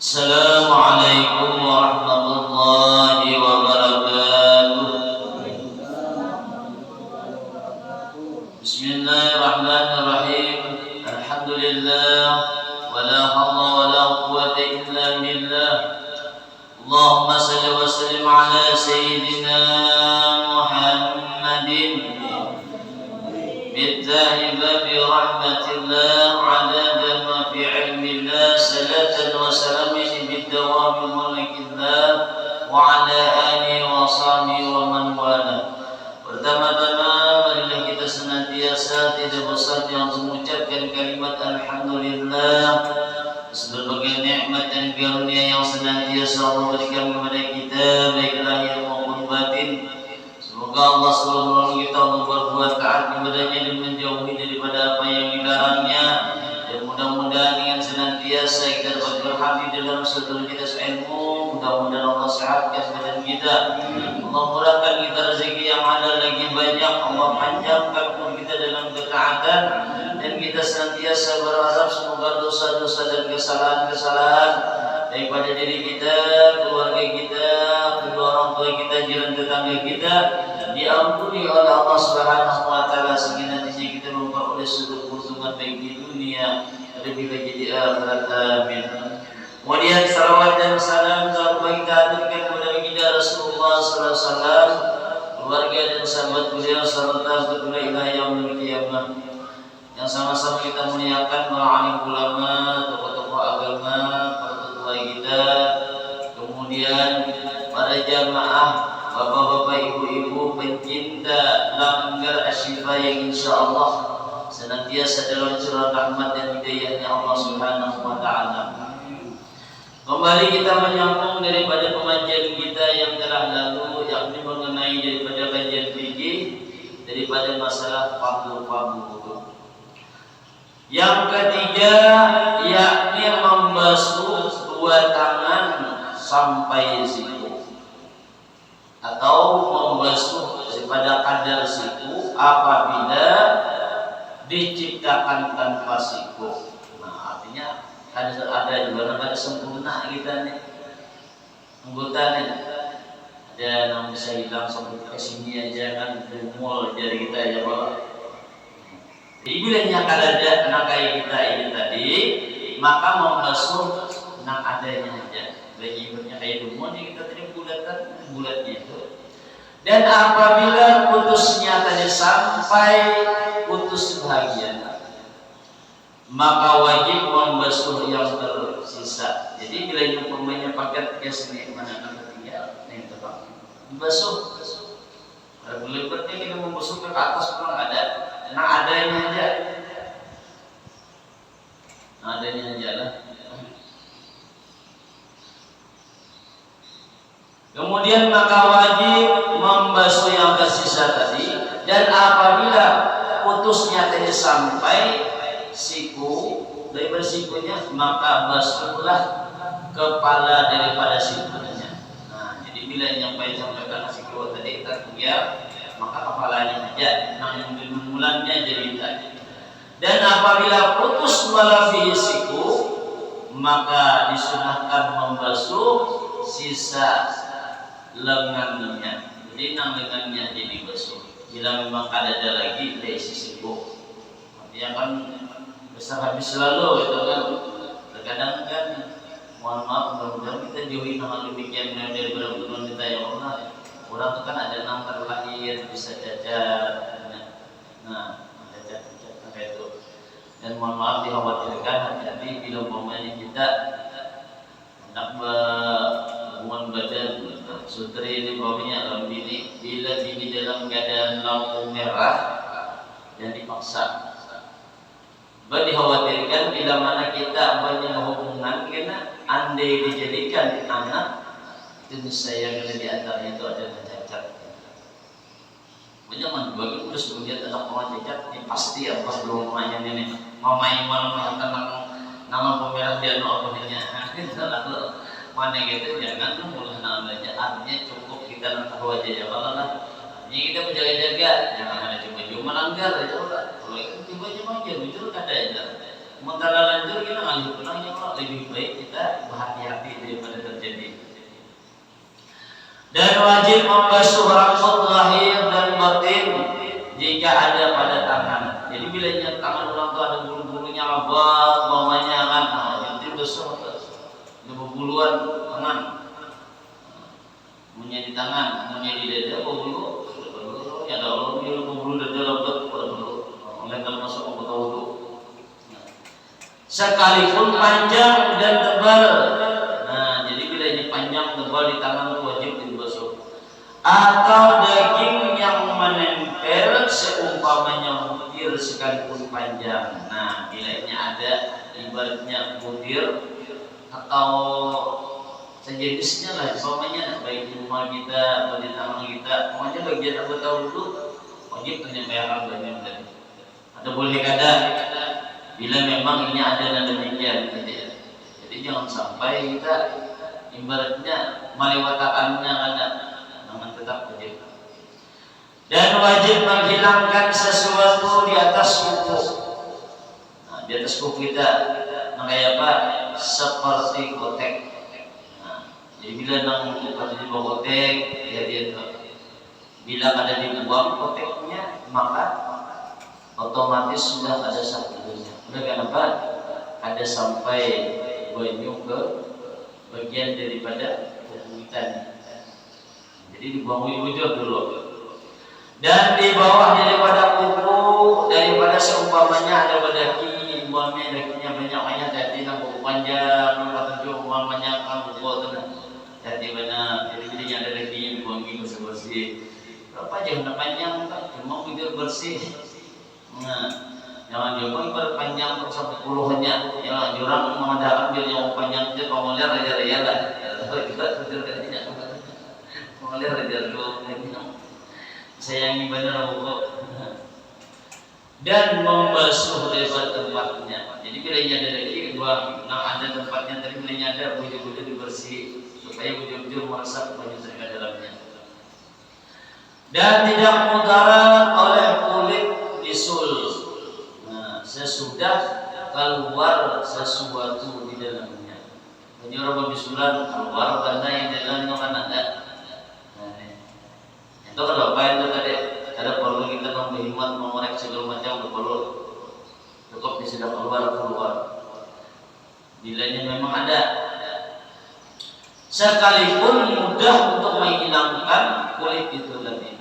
Assalamualaikum warahmatullahi wabarakatuh. Bismillahirrahmanirrahim. Alhamdulillah. Wala hawla wala quwwata illa billah. Allahumma salli wa sallim ala sayyidina Muhammadin Miftahi babi rahmatillah adada ma fi ilmillah salatan wa salamin bidawami mulkillah wa ala alihi wa sahbihi wa man wala. Pertama-tama marilah kita senantiasa tidak bosan untuk mengucapkan kalimat alhamdulillah sebagai nikmat dan karunia yang senantiasa Allah berikan kepada kita baik lahir maupun batin. Semoga Allah selalu menolong kita untuk berbuat taat kepadanya dan menjauhi daripada apa yang dilarangnya. Dan mudah-mudahan dengan senantiasa kita dapat berhabis dalam seluruh kita ilmu. Mudah-mudahan Allah sehatkan badan kita. Allah murahkan kita rezeki yang ada lagi banyak. Allah panjangkan umur kita dalam ketaatan. Dan kita senantiasa berharap semoga dosa-dosa dan kesalahan-kesalahan daripada diri kita, keluarga kita, kedua orang tua kita, jiran tetangga kita diampuni oleh Allah Subhanahu wa taala sehingga nantinya kita memperoleh seluruh keuntungan baik di dunia lebih lagi di akhirat. Amin. Kemudian salawat dan salam kita haturkan kepada baginda Rasulullah sallallahu alaihi wasallam, keluarga dan sahabat beliau serta kedua ilahi yaumil qiyamah. Yang sama-sama kita muliakan para alim ulama, tokoh-tokoh agama, para tetua kita, kemudian para jamaah, bapak-bapak, ibu-ibu pencinta langgar asyifa yang insyaallah senantiasa dalam curah rahmat dan hidayahnya Allah Subhanahu wa taala. Kembali kita menyambung daripada pengajian kita yang telah lalu, yakni mengenai daripada kajian fikih daripada masalah fardu. Yang ketiga yakni membasuh dua tangan sampai siku atau membasuh daripada kadar siku apabila diciptakan tanpa siku. Nah, artinya ada juga ada sempurna kita nih anggota nih, ada yang bisa hilang sampai ke sini aja kan dumul jari kita ya Pak. Jadi bilanya kalau ada anak kayak kita ini tadi, maka membasuh nak adanya aja. Bagi ibunya kayak dumul nih kita tadi bulatnya itu. Dan apabila putusnya tadi sampai putus bahagian, maka wajib membasuh yang tersisa. Jadi bila umpamanya paket gas ini mana ketiga, nih tepat. Membasuh. Kalau berlebihan kita membasuh ke atas memang ada. Nah adanya aja. Adanya aja lah. Kemudian maka wajib membasuh yang tersisa tadi. Dan apabila putusnya tadi sampai siku, daripada sikunya, maka basuhlah kepala daripada sikunya. Nah, jadi bila nyampai sampai ke siku tadi tertiga, maka kepalanya aja, yang mulanya jadi tadi. Dan apabila putus melebihi siku, maka disunahkan membasuh sisa lengannya. Jadi lengannya jadi basuh. Bila memang ada lagi dari sisi siku, artinya kan besar habis selalu gitu kan. Terkadang kan, mohon maaf, mudah-mudahan kita jauhi hal demikian dari beberapa kita ya Allah. Orang itu kan ada enam terlahir bisa cacat, nah cacat kayak itu. Dan mohon maaf dikhawatirkan hati-hati bila umpamanya kita hendak berhubungan badan, sutri ini bawahnya dalam bini, bila bini dalam keadaan lampu merah dan dipaksa. Dikhawatirkan bila mana kita banyak hubungan karena andai dijadikan anak itu saya kena di antaranya itu ada cacat. Banyak bagi terus kemudian anak orang cacat ini pasti apa belum mamanya ini mamai malam nama pemerah dia no apanya itu lalu mana gitu jangan mulai namanya artinya cukup kita tahu aja ya kalau lah ini kita menjaga-jaga jangan ada cuma melanggar ya Allah kalau itu cuma aja muncul ada aja Sementara lanjut kita ngalih pulang yang lebih baik kita berhati-hati daripada terjadi. Dan wajib membasuh rambut lahir dan batin jika ada pada tangan. Jadi bila tangan orang tu ada bulu-bulunya lebat, umpamanya kan, itu basuh ada buluan tangan. Punya di tangan, punya di dada, bulu, ya ada orang dia bulu dada lebat, bulu. Oleh kalau masuk ke botol itu, sekalipun panjang dan tebal. Nah, jadi bila ini panjang tebal di tangan itu wajib dibasuh. Atau daging yang menempel seumpamanya butir sekalipun panjang. Nah, bila ini ada ibaratnya butir atau sejenisnya lah, umpamanya baik di rumah kita atau di tangan kita, pokoknya bagian anggota wudhu wajib penyampaian banyak tadi. Ada boleh kada bila memang ini ada dan demikian, jadi jangan sampai kita ibaratnya melewatakannya kada, namun tetap wajib. Dan wajib menghilangkan sesuatu di atas kuku. Nah, di atas kuku kita, kayak apa? Seperti kotek. Jadi bila nang pada di bawah kotek, ya dia tu. Bila ada dibuang koteknya, maka otomatis sudah ada satunya. Sudah kenapa? Ada sampai banyu ke bagian daripada kuku kita. Jadi dibuang wujud dulu. Dan di bawah daripada kuku, daripada seumpamanya ada bedaki, umpamanya dakinya banyak jadi nang kuku panjang, atau juga umpamanya kan kuku tenang. Jadi mana, jadi bila ada dakinya dibuangi bersih-bersih. Berapa jam nak panjang tak? Cuma wujud bersih. Nah, jangan dibuang berpanjang untuk sampai puluhannya. Ya, jurang mengadakan biar yang panjang je pengolir aja lah. Kita tidak pengolir aja dulu. Sayangi benar pokok. Dan membasuh lebar tempatnya. Jadi bila ada lagi buang, nah ada tempatnya tadi bila ada wujud-wujud dibersih supaya wujud-wujud merasa banyak terkait dalamnya. Dan tidak mudarat oleh kulit bisul. Nah, sesudah keluar sesuatu di dalamnya. Jadi orang bisulan keluar karena yang di dalamnya kan ada. Itu kalau apa itu tadi ada perlu kita memperhimmat mengorek segala macam perlu cukup sudah keluar bilanya memang ada sekalipun mudah untuk menghilangkan kulit itu tadi.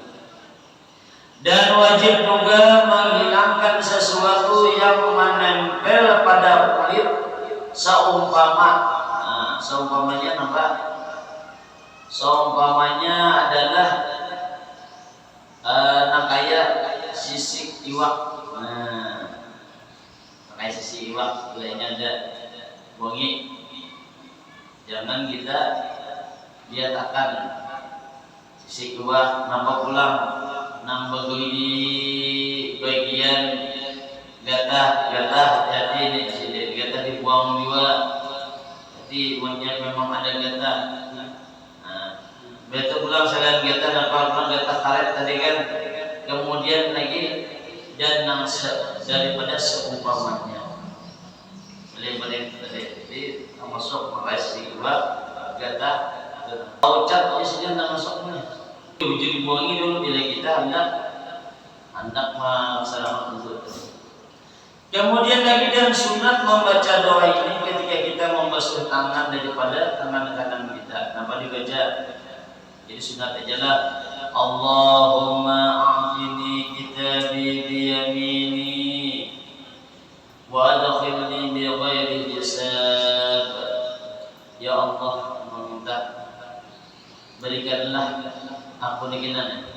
Dan wajib juga menghilangkan sesuatu yang menempel pada kulit seumpamanya nampak seumpamanya adalah nakaya sisik iwak. Nah, nakaya sisik iwak lainnya ada wangi. Jangan kita diatakan sisik iwak nampak pulang nambah di bagian gatah jadi ini gatah dibuang juga. Jadi wanginya memang ada gatah. Betul pulang selain kita dapat pulang kita karet tadi kan, kemudian lagi dan daripada seumpamanya, daripada tadi jadi termasuk makasih juga kata ucap ini saja termasuknya. Uji dibuangi dulu bila kita hendak melaksanakan itu. Kemudian lagi dan sunat membaca doa ini ketika kita membasuh tangan daripada tangan kanan kita. Kenapa dibaca? Jadi sunat aja lah. Allahumma a'tini kitabi biyamini wa adkhilni bi ghairi hisab. Ya Allah, meminta berikanlah aku nikinan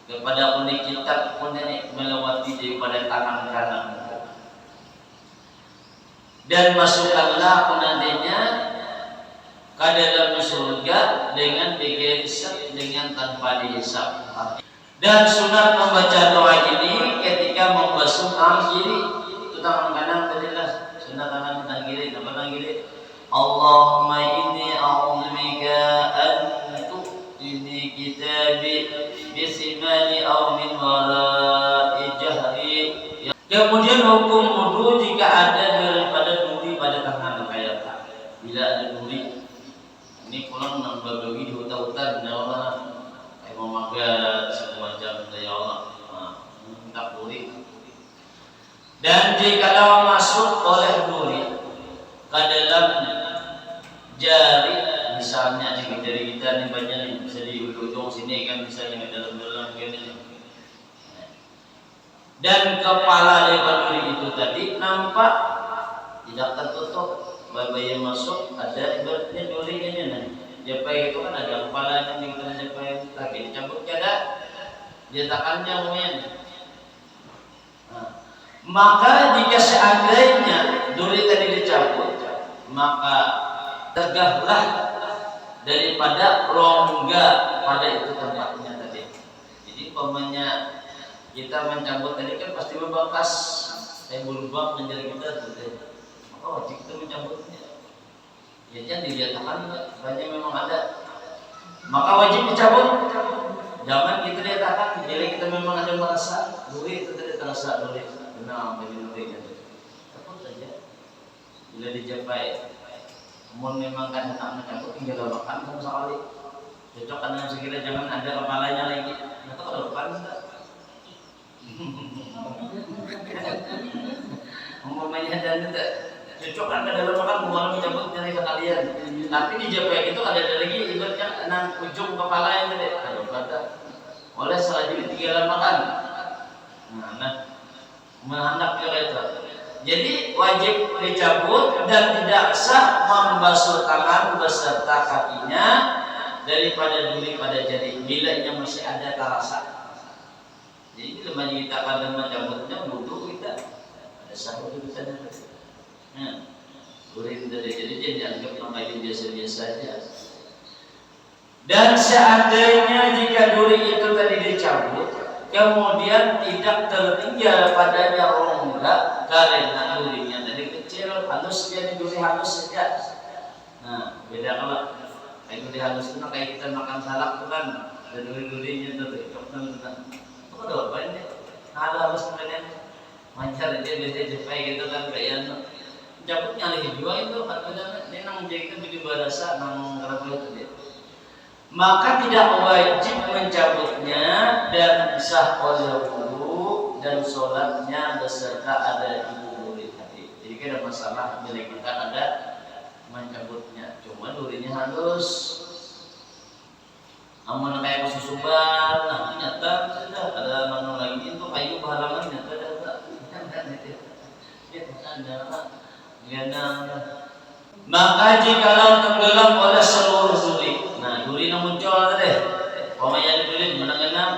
kepada aku ni kitab pun ini melewati daripada tangan kanan dan masukkanlah aku nantinya ke dalam surga dengan dihisab dengan tanpa dihisab. Dan sunat membaca doa ini ketika membasuh tangan kiri, itu tangan kanan tadi lah sunat tangan kiri, tangan kiri. Allahumma inni a'udzubika an tu'tini kitabi bisimali aw min wara'i jahri. Kemudian hukum wudu jika ada daripada duri pada tangan kayak bila ada duri. Ini pulang nambah bagi di hutan-hutan ya Allah. Kayak mau makan semacam ya Allah. Minta duri. Dan jikalau masuk oleh duri ke dalam jari, misalnya di jari kita nih banyak nih, bisa di ujung sini kan, misalnya di dalam-dalam gini. Dan kepala daripada duri itu tadi nampak tidak tertutup, bayi yang masuk ada ibaratnya duri ini nih. Japai itu kan ada kepalanya yang kita japai lagi dicabut ada jatakannya lumayan. Maka jika seandainya duri tadi dicabut, maka tegaklah daripada rongga pada itu tempatnya tadi. Jadi umpamanya kita mencabut tadi kan pasti membekas berubah menjadi kita tuh. Maka wajib kita mencabutnya. Ya jangan dilihatkan banyak memang ada. Maka wajib dicabut. Jangan kita lihatkan jadi kita memang ada merasa duri itu tidak terasa duri. Benar bagi duri itu. Cabut saja. Bila dijapai. Namun memang kan tak mencabut tinggal makan sama sekali. Cocok dengan sekiranya jangan ada kepalanya lagi. Atau kalau depan enggak. Umpamanya dan tidak cocok kan dalam makan bukan mencabut dari kalian. Tapi di japai itu ada lagi ibaratnya enam ujung kepala yang tadi kalau kata oleh selanjutnya tinggal makan. Nah, menghendak itu. Jadi wajib dicabut dan tidak sah membasuh tangan beserta kakinya daripada duri pada jari bila ia masih ada terasa. Jadi bila kita akan mencabutnya wudu kita ada sahur kita ada. Duri tidak jadi dianggap namanya biasa-biasa saja. Dan seandainya jika duri itu tadi dicabut, kemudian tidak tertinggal padanya rongga karena durinya tadi kecil, halus jadi duri halus saja. Nah, beda kalau kayak duri halus itu kayak kita makan salak itu kan ada duri-durinya itu cocok. Ada apa ini? Ada halus kemudian mancar dia biasa jepay gitu kan kayak cabutnya lagi dua itu katanya ini nang jadi kita bikin bahasa nang kenapa itu dia. Maka tidak wajib mencabutnya dan sah oleh wudu dan sholatnya beserta ada ibu duri tadi. Jadi kan ada masalah bila kita ada mencabutnya, cuma durinya halus. Amun kayak kesusuban, nah ternyata sudah ada mana lagi itu kayu halangan ternyata ada. Maka jikalau tenggelam oleh seluruh duri, nah duri yang muncul tadi, pokoknya duri menengah,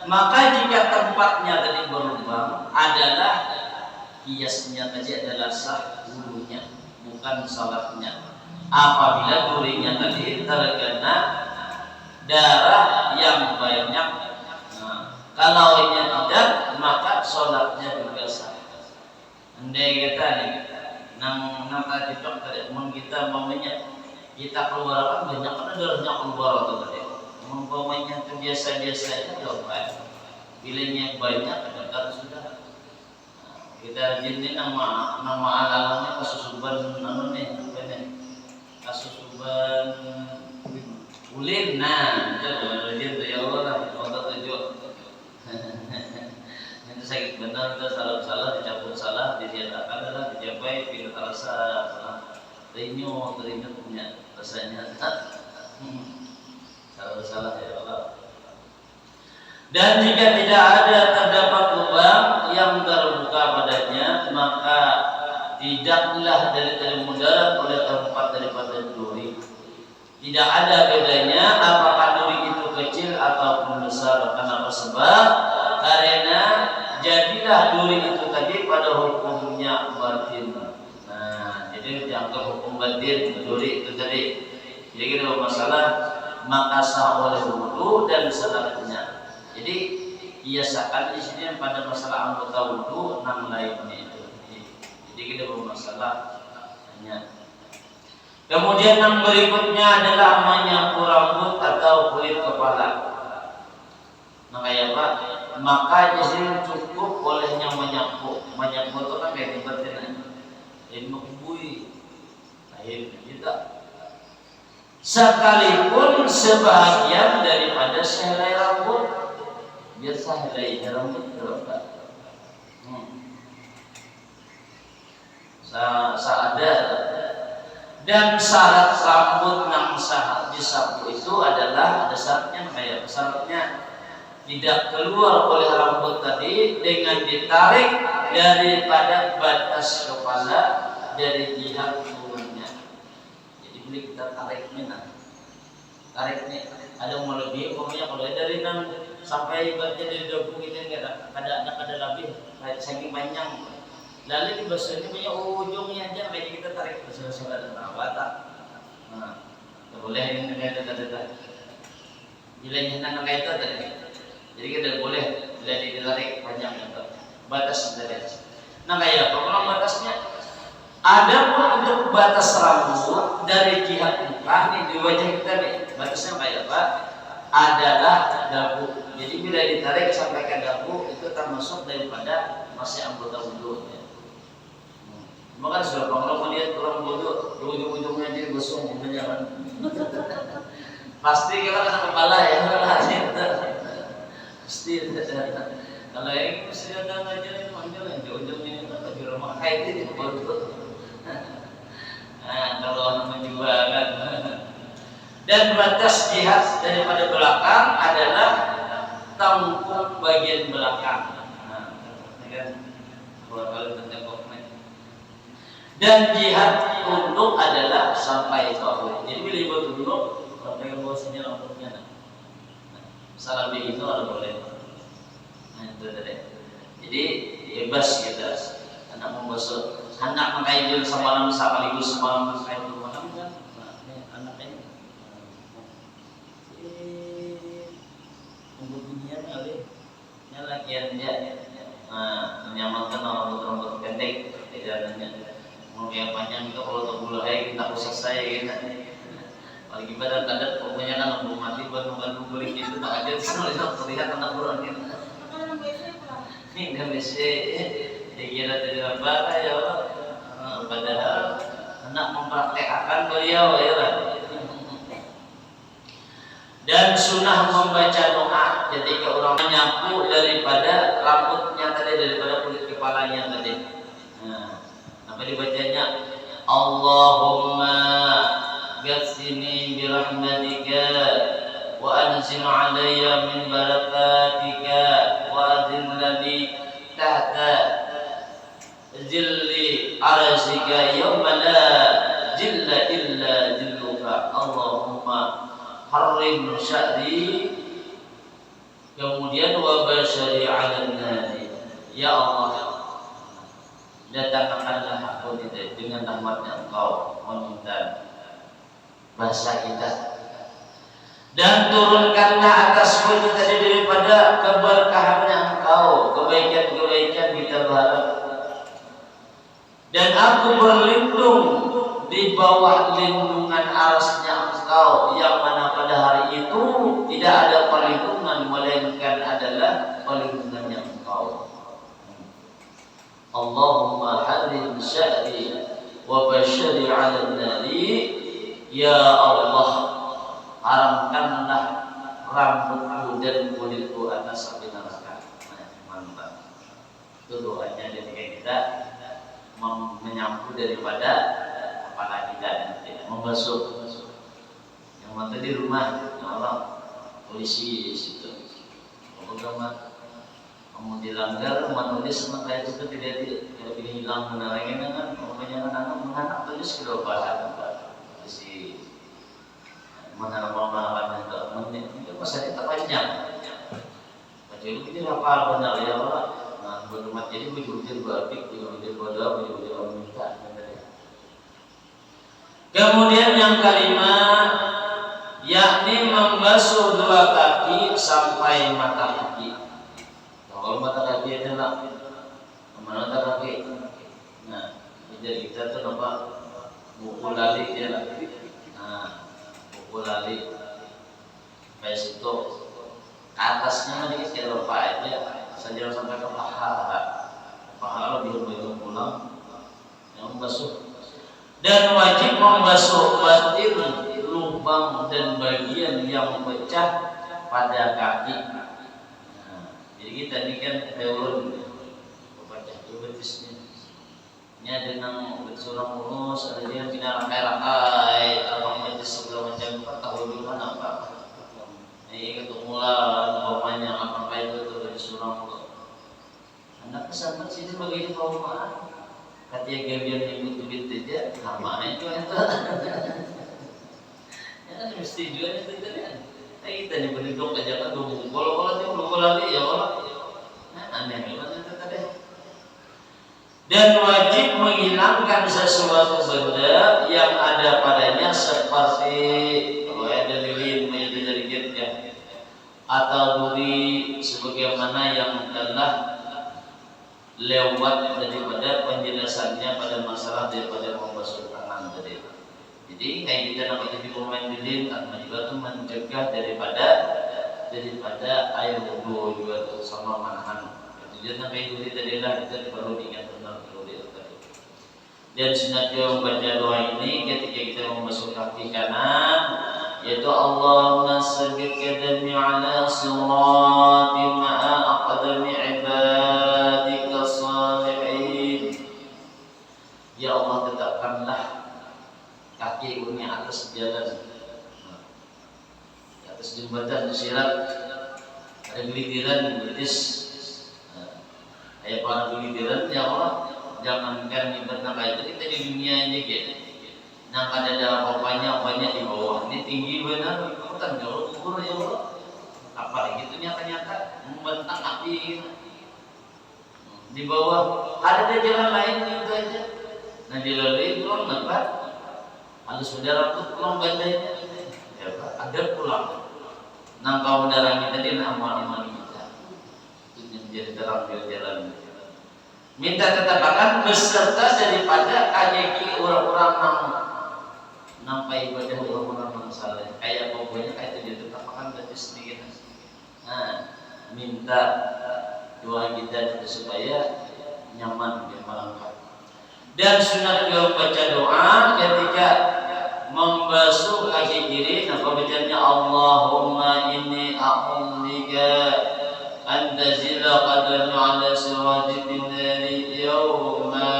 maka jika tempatnya tadi berlubang adalah hiasnya tadi adalah sah wudunya, bukan salatnya. Apabila durinya tadi terkena darah yang banyak, nah, kalau ini tidak maka sholatnya juga sah. Andai kita nih, nang tadi cocok tadi, kita umpamanya kita keluar kan banyak kan darahnya keluar atau tadi, umpamanya itu biasa-biasanya doa, bilangnya banyak kan sudah. Kita jenis nama alamnya kasusuban nih, kasusuban ulin, nah itu rajin tuh ya Allah, otak tujuh. Itu sakit benar, itu salah dicabut salah, didiatakan adalah dijabai bila terasa terinyo punya rasanya salah ya Allah. Dan jika tidak ada terdapat lubang yang terbuka padanya, maka tidaklah dari mudarat oleh tempat daripada duri. Tidak ada bedanya apakah duri itu kecil ataupun besar. Kenapa? Sebab karena jadilah duri itu tadi pada hukumnya batin. Nah, jadi dianggap hukum batin duri itu tadi. Jadi kita masalah maka sah oleh wudu dan salatnya. Jadi biasakan di sini pada masalah anggota wudu enam lainnya itu. Jadi kita bermasalah hanya. Kemudian yang berikutnya adalah menyapu rambut atau kulit kepala. Makanya apa? maka jadi cukup bolehnya menyapu itu kan kayak dibatin ini menghubui akhirnya tidak sekalipun sebahagian daripada sehelai rambut biar sehelai rambut berapa ada dan syarat rambut yang sah disapu itu adalah ada syaratnya kayak syaratnya tidak keluar oleh rambut tadi dengan ditarik daripada batas kepala dari jihad turunnya. Jadi boleh kita tariknya, tariknya ada melebihi, pokoknya kalau dari sampai bagian dari dagu kita nggak ada lebih, saking panjang. Lalu di bahasa ini punya ujungnya aja, kayak kita tarik bersama-sama dengan batak. Nah, boleh ini ada. Nilainya nang kayak itu tadi. Jadi kita boleh bila ditarik panjang itu batas dari. Nah kayak apa? Kalau batasnya ada pun untuk batas rambut dari jihad muka nih di wajah kita nih batasnya kayak apa? Adalah dagu. Jadi bila ditarik sampai ke dagu itu termasuk daripada masih anggota wudhu. Maka sudah kalau melihat orang wudhu ujung-ujungnya jadi gosong jangan. Pasti kita kena kepala ya pasti kalau yang mesti datang aja nih manggil ujung ini kan di rumah kayak ini baru nah kalau menjual kan dan batas jihad daripada belakang adalah tangkuk bagian belakang nah kan kalau tengkuk dan jihad tunduk adalah sampai bahu jadi bila ibu tunduk sampai ke bawah sini rambutnya salah lebih itu ada boleh. Nah itu tadi. Jadi bebas kita. Anak membasuh, anak mengkaji semalam sekaligus semalam mengkaji malam kan. Nah ini anak ini. Tunggu dunia kali. Ini lagian dia. Nah menyamankan rambut pendek. Tidak adanya. Mau yang panjang itu kalau tak mulai kita usah saya gitu. Lagi pada kadang pokoknya kan belum mati bukan kulit itu tak ada soalnya terlihat anak buron gitu. Ini dah mesti dikira dari apa ya padahal anak mempraktekkan beliau ya lah. Dan sunnah membaca doa ketika orang menyapu daripada rambutnya tadi daripada kulit kepalanya tadi. Nah, apa dibacanya? Allahumma غسلني برحمتك وأنزل علي من بركاتك وأذلني تحت ظل عرشك يوم لا ظل إلا ظلك اللهم حرم شأري kemudian wabashari ala nari ya Allah datangkanlah aku dengan rahmatnya engkau meminta bahasa kita dan turunkanlah atasku itu tadi daripada keberkahannya engkau kebaikan-kebaikan kita berharap dan aku berlindung di bawah lindungan arasnya engkau yang mana pada hari itu tidak ada perlindungan melainkan adalah perlindungannya engkau Allahumma harim sya'ri wa bashari ala nari ya Allah, haramkanlah rambutku dan kulitku atas api neraka. Mantap. Itu doanya ketika kita menyapu daripada kepala kita dan membasuh. Yang mata di rumah, ya Allah, polisi di situ. Kalau kamu dilanggar, menulis maka itu tidak hilang benarnya kan. Pokoknya anak menganak tulis ke bahasa si menghafal itu masanya terpanjang. Jadi ini hafal benar ya Allah. Nah, berumat jadi bujur berbalik, bujur berdoa, bujur meminta. Kemudian yang kelima, yakni membasuh dua kaki sampai mata kaki. Kalau mata kaki adalah mata kaki. Nah, jadi kita tuh nampak buku lali dia lah. Nah, buku lali kayak situ Atasnya sedikit kayak lupa itu ya, saja sampai ke paha lebih pulang yang membasuh. Dan wajib membasuh batin lubang dan bagian yang pecah pada kaki. Nah, jadi kita ini kan teori pecah betisnya. Ini ada yang surang mulus, ada yang pindah rakai-rakai, abang betis segala macam kan tahu di mana apa. Ini ketemulah bapaknya apa itu tuh dari surang mulus. Anak kesambat sini begini perumahan. Katanya gabian yang butuh aja, sama itu ya kan mesti juga itu kan. Kita nih penduduk aja kan dulu bola-bola tuh bola lagi ya Allah. Nah, aneh banget itu tadi. Dan wajib menghilangkan sesuatu benda yang ada padanya seperti kalau ada lilin itu dari ya atau duri sebagaimana yang telah lewat daripada penjelasannya pada masalah daripada membasuh tangan tadi. Jadi kayak kita nak jadi pemain lilin karena juga tuh mencegah daripada air wudhu juga tuh sama manahan. Jadi kayak duri tadi lah kita perlu diingat benar duri tadi. Dan sunatnya membaca doa ini ketika kita membasuh kaki kanan, yaitu Allahumma sabbit qadami ala sirati ma'a aqdami ibadika salihin. Ya Allah, tetapkanlah kaki ini atas jalan, di atas jembatan sirat ada gelitiran betis. Ayat para gelitiran ya Allah, jangankan ibadah itu kita di dunia aja gitu. Nah ada apanya di bawah ini tinggi benar, bukan jauh kubur ya Allah. Apalagi itu nyata-nyata membentang api di bawah ada jalan lain itu aja. Nah dilalui pulang apa? Halus udara tuh pulang bandainya, ya Pak, ada pulang. Nangkau udara kita di amal-amal kita itu menjadi terang di jalan. Minta tetapkan beserta daripada kajeki orang-orang nampai ibadah orang-orang salah. Kayak pokoknya kayak itu ditetapkan berarti sedikit. Nah, minta doa kita supaya nyaman di melangkah. Dan sunat juga baca doa ketika membasuh kaki kiri. Nah, bacanya Allahumma inni a'udzubika an tazila qadami ala siratin nari yawma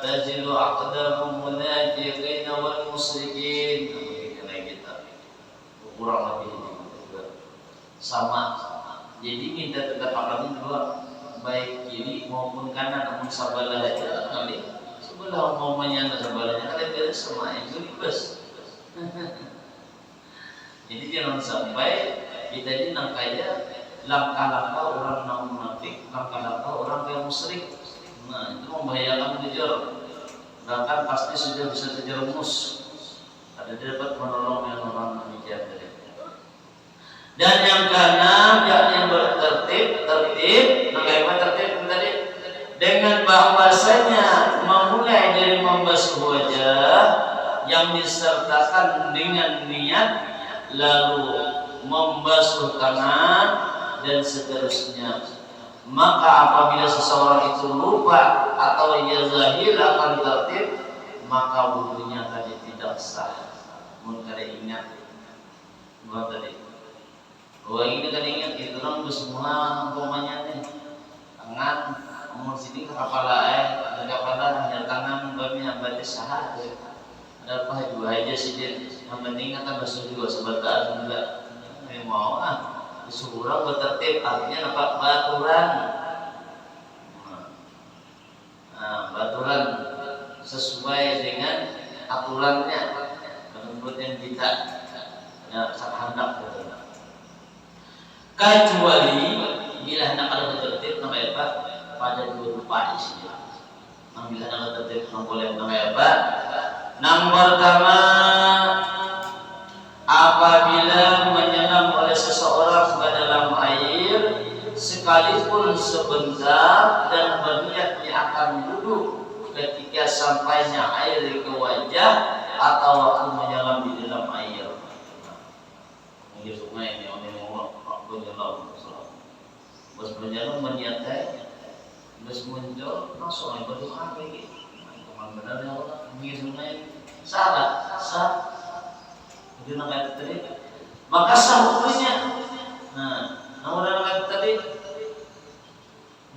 tazilu aqdamu munafiqin wal musyrikin. Nah, kita kurang lebih sama. Jadi minta tetap akan dua baik kiri maupun kanan, namun sabalah aja nanti sebelah momennya sebalahnya kalian beres semua itu bebas. Jadi jangan sampai kita ini nangkanya langkah-langkah orang non munafik, langkah-langkah orang yang musyrik. Nah itu membahayakan jujur. Bahkan pasti sudah bisa terjerumus. Ada dapat menolong yang orang demikian tadi. Dan yang keenam yang bertertib, bagaimana tertib tadi? Dengan bahwasanya memulai dari membasuh wajah yang disertakan dengan niat, lalu membasuh tangan dan seterusnya. Maka apabila seseorang itu lupa atau ia zahil akan tertib, maka wudunya tadi tidak sah. Mungkin ingat, buat tadi. Oh ini kan ingat itu orang semua umpamanya nih tangan umur sini ke kepala hanya tangan umpamanya berarti sah. Ada apa dua aja sih dia. Yang penting kata basuh juga sebataan enggak. Mau disuruh bertertib artinya apa? Baturan. Nah, baturan sesuai dengan aturannya menurut yang kita ya hendak betul. Kecuali bila hendak ada tertib namanya apa? Pada dua rupa isinya. Bila hendak tertib boleh namanya apa? Yang pertama, apabila menyelam oleh seseorang ke dalam air sekalipun sebentar dan berniatnya akan duduk ketika sampainya air ke wajah atau waktu menyelam di dalam air. Ini sungai ini orang Rasulullah SAW. Bos berjalan meniatkan, bos muncul langsung berdoa lagi. Kemana benar ya Allah, ini sungai salah, sah. Jadi nak tadi, maka sah hukumnya. Nah, namun kata tadi,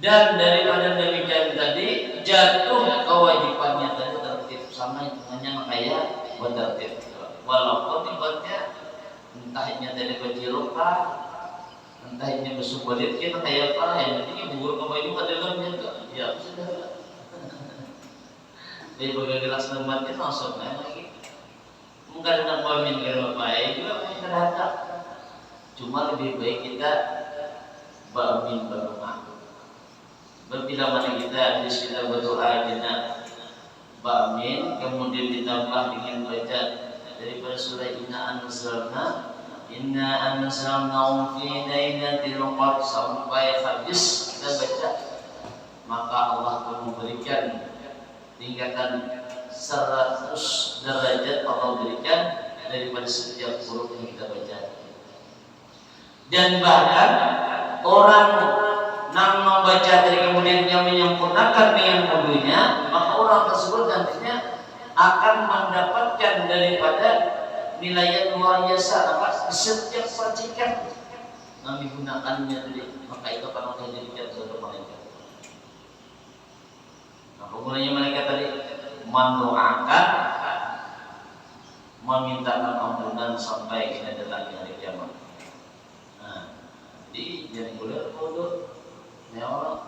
dan daripada demikian tadi jatuh kewajibannya tadi tertib sama hitungannya makanya buat tertib. Walaupun ibaratnya entahnya dari baju lupa, entahnya besok balik kita kayak apa, yang penting bubur kembali pada dalamnya ya sudah. Jadi bagi gelas tempatnya langsung lagi. Mungkin nak pamin kalau baik juga terhadap. Cuma lebih baik kita bamin berdoa. Bila mana kita berdoa dengan bamin, kemudian ditambah dengan baca daripada surah Inna anzalna fi lailatul qadr sampai habis kita baca, maka Allah akan memberikan tingkatan 100 derajat Allah berikan daripada setiap huruf yang kita baca. Dan bahkan orang yang membaca dari kemudian yang menyempurnakan dengan wudunya, maka orang tersebut nantinya akan mendapatkan daripada nilai yang luar biasa apa setiap percikan yang digunakannya tadi, maka itu akan Allah jadikan suatu malaikat. Nah, hubungannya malaikat tadi mendoakan, memintakan ampunan sampai kita datang hari kiamat. Nah, jadi jangan boleh bodoh. Ya Allah,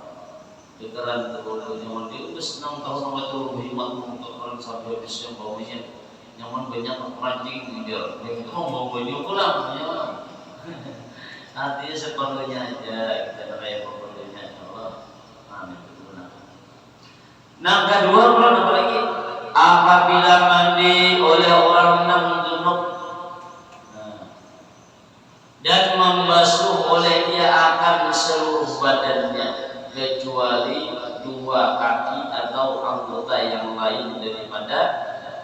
Dikaran terlalu nyaman dia udah senang tahu nama itu hemat untuk orang sampai habis yang bawanya nyaman banyak mancing dia. Yang itu mau bawa baju pulang ya. Artinya seperlunya aja kita beraya seperlunya ya Allah. Amin. Nah kedua bulan apa lagi? Apabila mandi oleh orang yang junub dan membasuh oleh dia akan seluruh badannya kecuali dua kaki atau anggota yang lain daripada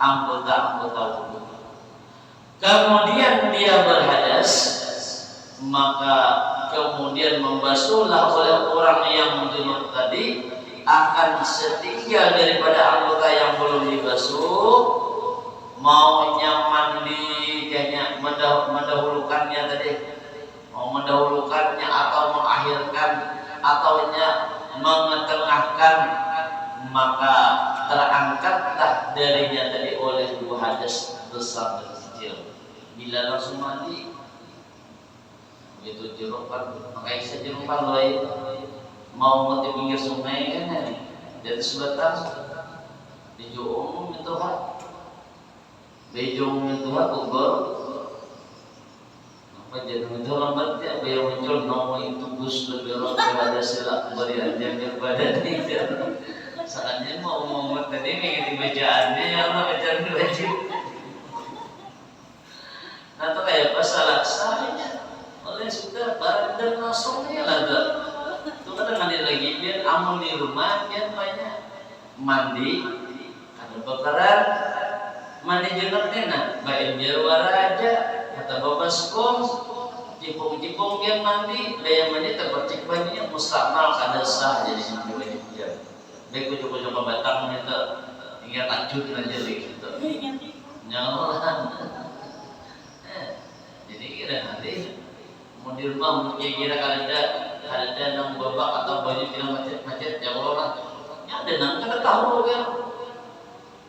anggota-anggota wudhu. Kemudian dia berhadas, maka kemudian membasuhlah oleh orang yang junub tadi akan setinggal daripada anggota yang belum dibasuh, maunya mandi kayaknya mendahulukannya tadi, mau mendahulukannya atau mengakhirkan atau mengetengahkan, maka terangkatlah darinya tadi oleh dua hadas besar dan kecil. Bila langsung mandi begitu jerupan, makanya saya jerupan lain mau di pinggir sungai kan di atas batas di jauh itu hak di jauh itu hak ugur apa jadi itu lambat ya biar muncul nama itu bus lebih ada silap beri anjang kepada dia saatnya mau ngomong tadi mengikuti bacaannya ya Allah bacaan wajib atau kayak pasal asalnya oleh sudah barang dan langsungnya lah itu kan mandi lagi biar amun di rumah biar banyak mandi ada bakaran mandi junubnya nah baik biar wara aja kata bapak sekom jipung-jipung biar mandi daya mandi terpercik bajunya mustakmal kada sah jadi mandi wajib biar baik coba-coba batang itu tinggal lanjut aja gitu nyaman jadi kira nanti mau di rumah kira ada nang babak atau baju tidak macet ya Allah ya ada nang kada tahu ya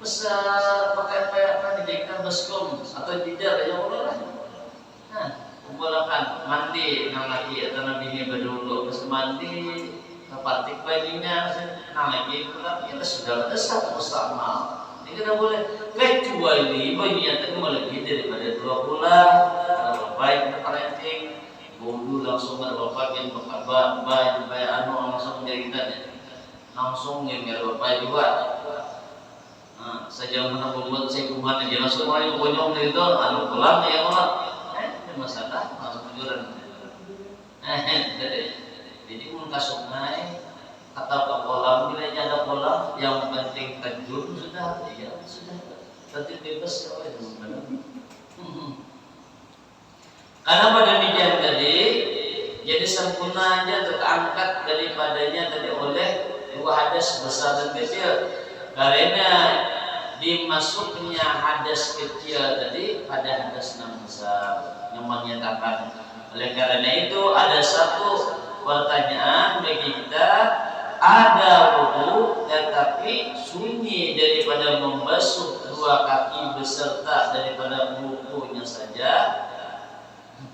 besar pakai apa dijadikan baskom atau jidar ya Allah nah kumpulkan mandi nang lagi atau nang bini berdulu terus mandi patik bajunya nang lagi pulang ya sudah satu mustahmal ini kita boleh kecuali bajunya tadi lebih daripada 2 bulan kalau baik parenting bodoh langsung ada bapak yang bapak anu langsung menjadikan langsung yang bapak juga. Nah, sejauh mana membuat singgungan aja langsung mulai bonyong itu anu pulang ya Allah. Ini masalah langsung tujuan. Jadi mun ke sungai atau ke kolam bila ada kolam yang penting terjun sudah ya sudah tertib bebas ya teman-teman. Karena pada demikian tadi Jadi sempurnanya terangkat daripadanya tadi oleh dua hadas besar dan kecil. Karena dimasuknya hadas kecil tadi pada hadas yang besar yang menyatakan. Oleh karena itu ada satu pertanyaan bagi kita, ada wudu tetapi sunyi daripada membasuh dua kaki beserta daripada bukunya saja,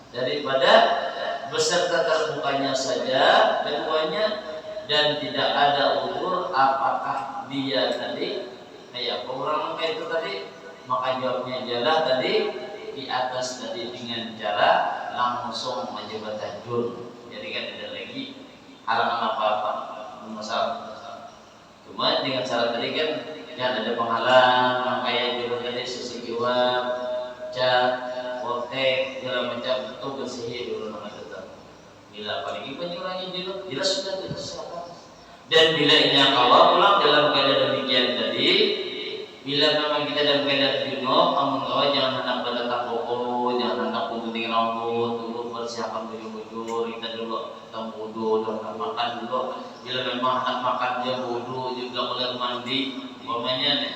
daripada beserta terbukanya saja keduanya, dan tidak ada udur, apakah dia tadi kayak orang kayak itu tadi? Maka jawabnya adalah tadi di atas tadi dengan cara langsung menjabat tajun. Jadi kan tidak lagi halangan apa-apa, masalah. Cuma dengan cara tadi kan jangan ada penghalang, kayak jurus tadi sisi jiwa, cat, vortex, segala macam itu bersihin dulu nama tetap. Bila apalagi penyurannya jelas sudah diselesaikan. Dan bila ini kalau pulang dalam keadaan demikian tadi, bila memang kita dalam keadaan junub, mengawal jangan hendak berletak pokok, jangan hendak gunting rambut, dulu persiapan bujur-bujur, kita dulu kita wudu, jangan makan dulu. Bila memang hendak makan dia wudu, juga boleh mandi, umpamanya nih.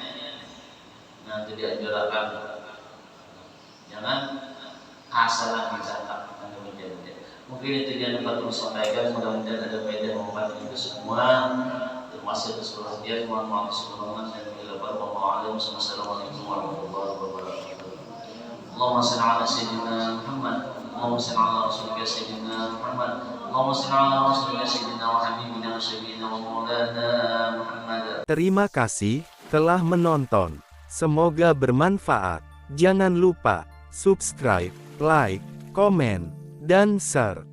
Nah itu dianjurkan. Jangan asalan dicatat. Mungkin itu yang dapat saya sampaikan. Mudah-mudahan ada faedah manfaat itu semua. Termasuk keseluruhan. Mohon maaf sebelumnya dan bila berdoa. Wassalamualaikum warahmatullahi wabarakatuh. Allahumma shalli ala sayyidina Muhammad. Allahumma shalli ala rasulika sayyidina Muhammad. Allahumma shalli ala rasulika sayyidina wa habibina wa sayyidina wa maulana Muhammad. Terima kasih telah menonton. Semoga bermanfaat. Jangan lupa subscribe, like, komen, dan share.